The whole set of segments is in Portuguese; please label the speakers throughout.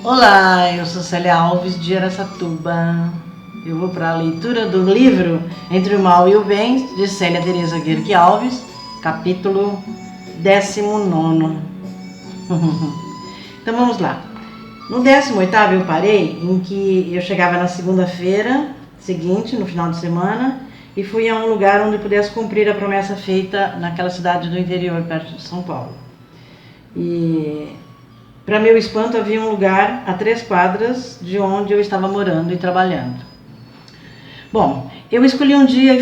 Speaker 1: Olá, eu sou Célia Alves de Araçatuba. Eu vou para a leitura do livro Entre o Mal e o Bem, de Célia Teresa Guerque Alves, capítulo 19. Então vamos lá. No 18º eu parei em que eu chegava na segunda-feira seguinte, no final de semana, e fui a um lugar onde eu pudesse cumprir a promessa feita naquela cidade do interior, perto de São Paulo. E, para meu espanto, havia um lugar a 3 quadras de onde eu estava morando e trabalhando. Bom, eu escolhi um dia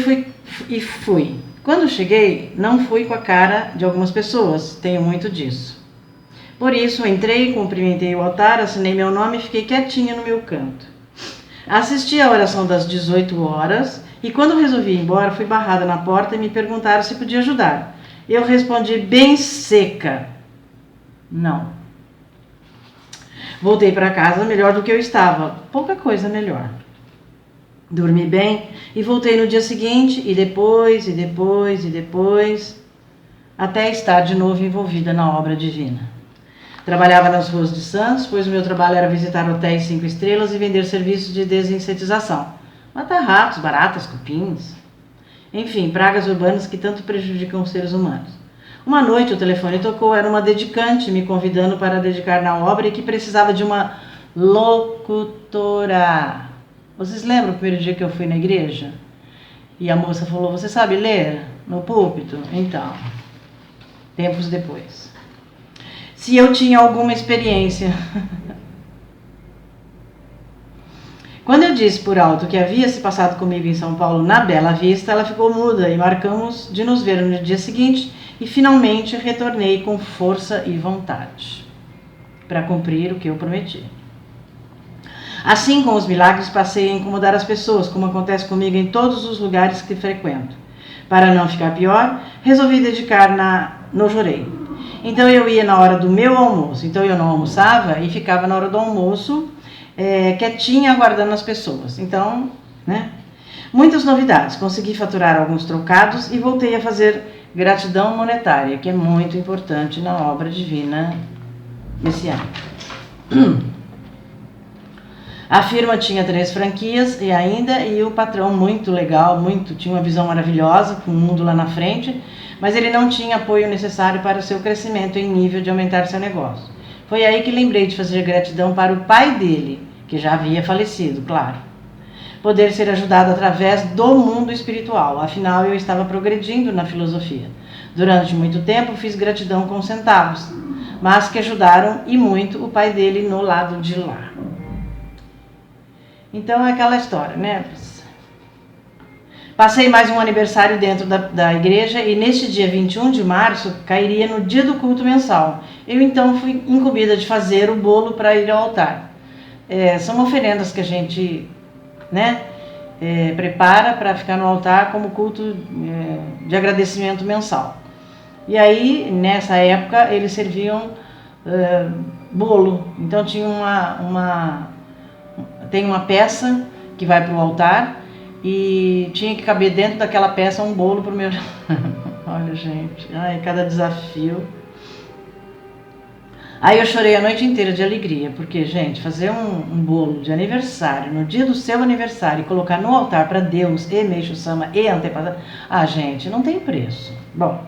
Speaker 1: e fui. Quando cheguei, não fui com a cara de algumas pessoas, tenho muito disso. Por isso, entrei, cumprimentei o altar, assinei meu nome e fiquei quietinha no meu canto. Assisti à oração das 18 horas e quando resolvi ir embora, fui barrada na porta e me perguntaram se podia ajudar. Eu respondi bem seca: não. Voltei para casa melhor do que eu estava, pouca coisa melhor. Dormi bem e voltei no dia seguinte e depois, até estar de novo envolvida na obra divina. Trabalhava nas ruas de Santos, pois o meu trabalho era visitar hotéis 5 estrelas e vender serviços de desinsetização. Matar ratos, baratas, cupins. Enfim, pragas urbanas que tanto prejudicam os seres humanos. Uma noite o telefone tocou, era uma dedicante me convidando para dedicar na obra e que precisava de uma locutora. Vocês lembram o primeiro dia que eu fui na igreja? E a moça falou: você sabe ler no púlpito? Então, tempos depois. Se eu tinha alguma experiência. Quando eu disse por alto que havia se passado comigo em São Paulo na Bela Vista, ela ficou muda e marcamos de nos ver no dia seguinte e finalmente retornei com força e vontade para cumprir o que eu prometi. Assim, com os milagres, passei a incomodar as pessoas, como acontece comigo em todos os lugares que frequento. Para não ficar pior, resolvi dedicar no Jorei. Então eu ia na hora do meu almoço, então eu não almoçava e ficava na hora do almoço quietinha aguardando as pessoas. Então, muitas novidades, consegui faturar alguns trocados e voltei a fazer gratidão monetária, que é muito importante na obra divina messiânica. A firma tinha 3 franquias e o patrão muito legal, tinha uma visão maravilhosa, com o mundo lá na frente, mas ele não tinha apoio necessário para o seu crescimento em nível de aumentar seu negócio. Foi aí que lembrei de fazer gratidão para o pai dele, que já havia falecido, claro. Poder ser ajudado através do mundo espiritual, afinal eu estava progredindo na filosofia. Durante muito tempo fiz gratidão com centavos, mas que ajudaram e muito o pai dele no lado de lá. Então é aquela história, né? Passei mais um aniversário dentro da igreja e neste dia 21 de março cairia no dia do culto mensal. Eu então fui incumbida de fazer o bolo para ir ao altar. São oferendas que a gente prepara para ficar no altar como culto de agradecimento mensal. E aí, nessa época, eles serviam bolo. Então tinha tem uma peça que vai para o altar e tinha que caber dentro daquela peça um bolo para o meu... Olha, gente, cada desafio. Aí eu chorei a noite inteira de alegria, porque, gente, fazer um bolo de aniversário, no dia do seu aniversário, e colocar no altar para Deus, e Meixo Sama, e antepassado, gente, não tem preço. Bom,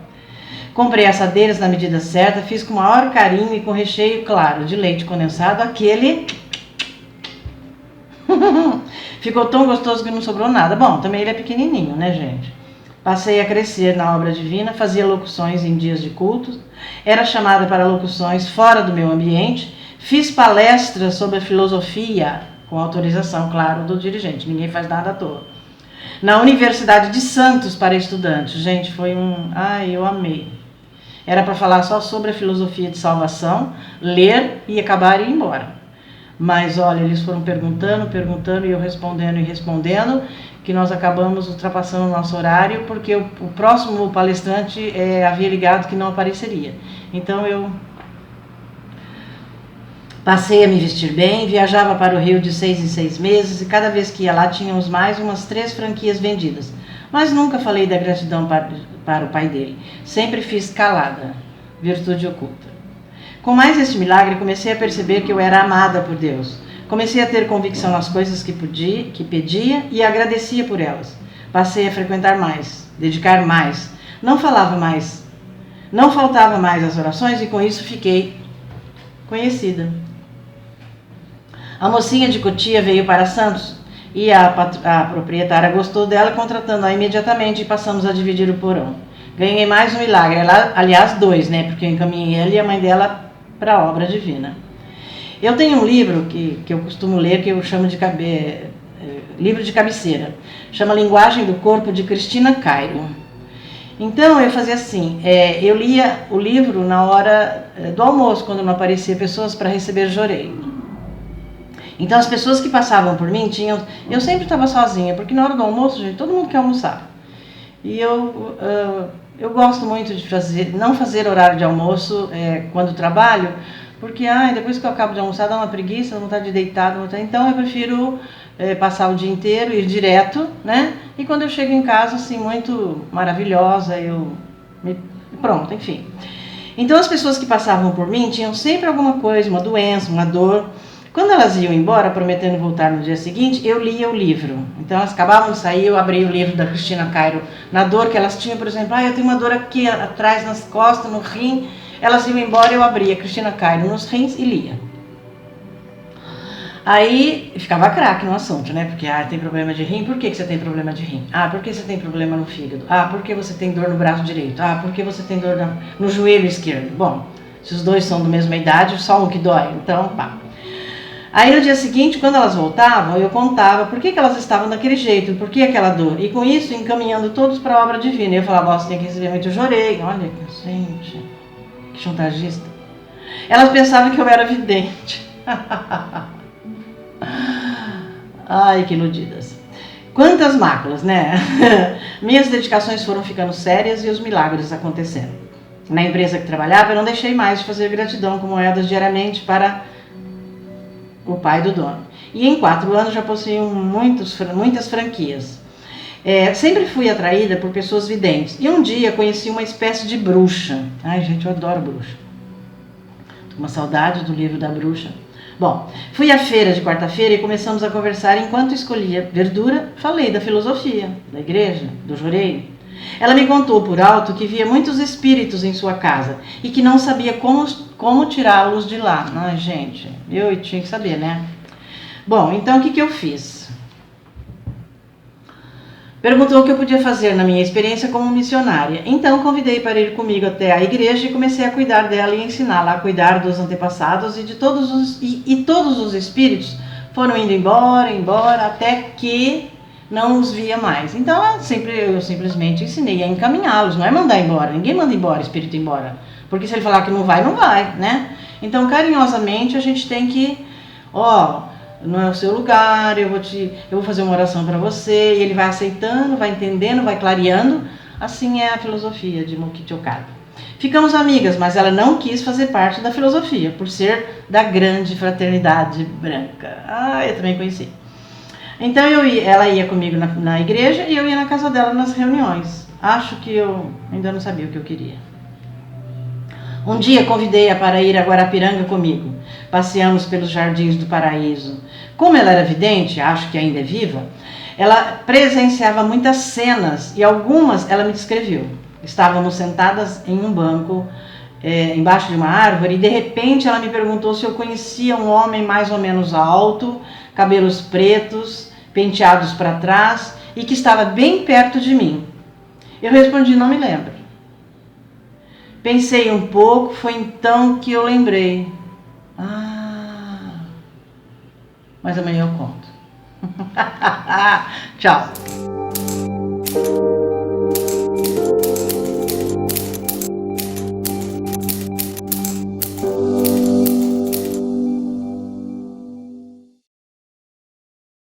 Speaker 1: comprei assadeiras na medida certa, fiz com o maior carinho e com recheio, claro, de leite condensado, aquele... Ficou tão gostoso que não sobrou nada. Bom, também ele é pequenininho, né, gente? Passei a crescer na obra divina, fazia locuções em dias de cultos, era chamada para locuções fora do meu ambiente, fiz palestras sobre a filosofia, com autorização, claro, do dirigente, ninguém faz nada à toa. Na Universidade de Santos para estudantes, gente, foi eu amei. Era para falar só sobre a filosofia de salvação, ler e acabar e ir embora. Mas olha, eles foram perguntando e eu respondendo, que nós acabamos ultrapassando o nosso horário, porque o próximo palestrante havia ligado que não apareceria. Então eu passei a me vestir bem, viajava para o Rio de 6 em 6 meses, e cada vez que ia lá tínhamos mais umas 3 franquias vendidas. Mas nunca falei da gratidão para o pai dele. Sempre fiz calada, virtude oculta. Com mais este milagre, comecei a perceber que eu era amada por Deus. Comecei a ter convicção nas coisas que pedia e agradecia por elas. Passei a frequentar mais, dedicar mais. Não falava mais. Não faltava mais às orações e com isso fiquei conhecida. A mocinha de Cotia veio para Santos e a proprietária gostou dela, contratando-a imediatamente e passamos a dividir o porão. Ganhei mais um milagre, aliás 2, né? Porque eu encaminhei ela e a mãe dela para a obra divina. Eu tenho um livro que eu costumo ler, que eu chamo de livro de cabeceira. Chama Linguagem do Corpo, de Cristina Cairo. Então eu fazia assim, eu lia o livro na hora do almoço, quando não aparecia pessoas para receber joreio. Então as pessoas que passavam por mim eu sempre estava sozinha, porque na hora do almoço, gente, todo mundo quer almoçar. E eu gosto muito de não fazer horário de almoço quando trabalho, porque depois que eu acabo de almoçar dá uma preguiça, dá vontade de deitar, então eu prefiro passar o dia inteiro, ir direto, né? E quando eu chego em casa, assim, muito maravilhosa, pronto, enfim. Então as pessoas que passavam por mim tinham sempre alguma coisa, uma doença, uma dor. Quando elas iam embora, prometendo voltar no dia seguinte, eu lia o livro. Então elas acabavam de sair, eu abri o livro da Cristina Cairo na dor que elas tinham, por exemplo, eu tenho uma dor aqui atrás nas costas, no rim. Elas iam embora, eu abria Cristina Cairo nos rins e lia. Aí ficava craque no assunto, né? Porque tem problema de rim. Por que você tem problema de rim? Porque você tem problema no fígado. Porque você tem dor no braço direito. Porque você tem dor no joelho esquerdo. Bom, se os dois são da mesma idade, só um que dói. Então, pá. Aí no dia seguinte, quando elas voltavam, eu contava por que elas estavam daquele jeito, por que aquela dor. E com isso, encaminhando todos para a obra divina. Eu falava, você tem que receber muito joreio. Olha, gente, que chantagista. Elas pensavam que eu era vidente. Ai, que iludidas. Quantas máculas, né? Minhas dedicações foram ficando sérias e os milagres aconteceram. Na empresa que trabalhava, eu não deixei mais de fazer gratidão com moedas diariamente para o pai do dono. E em 4 anos já possuí muitas franquias. Sempre fui atraída por pessoas videntes. E um dia conheci uma espécie de bruxa. Ai, gente, eu adoro bruxa. Tô com uma saudade do livro da bruxa. Bom, fui à feira de quarta-feira e começamos a conversar. Enquanto escolhia verdura, falei da filosofia, da igreja, do joreio. Ela me contou por alto que via muitos espíritos em sua casa e que não sabia como tirá-los de lá. Ai, gente, eu tinha que saber, né? Bom, então o que eu fiz? Perguntou o que eu podia fazer na minha experiência como missionária. Então convidei para ir comigo até a igreja e comecei a cuidar dela e ensiná-la a cuidar dos antepassados e todos os espíritos foram indo embora, até que não os via mais. Então eu simplesmente ensinei a encaminhá-los, não é mandar embora. Ninguém manda embora, espírito embora. Porque se ele falar que não vai, né? Então carinhosamente a gente tem que, não é o seu lugar, eu vou fazer uma oração para você, e ele vai aceitando, vai entendendo, vai clareando. Assim é a filosofia de Mokichi Okada. Ficamos amigas, mas ela não quis fazer parte da filosofia, por ser da grande fraternidade branca. Eu também conheci. Então ela ia comigo na igreja e eu ia na casa dela nas reuniões. Acho que eu ainda não sabia o que eu queria. Um dia convidei-a para ir a Guarapiranga comigo. Passeamos pelos jardins do paraíso. Como ela era vidente, acho que ainda é viva, ela presenciava muitas cenas e algumas ela me descreveu. Estávamos sentadas em um banco, embaixo de uma árvore, e de repente ela me perguntou se eu conhecia um homem mais ou menos alto, cabelos pretos, penteados para trás e que estava bem perto de mim. Eu respondi, não me lembro. Pensei um pouco, foi então que eu lembrei. Mas amanhã eu conto. Tchau.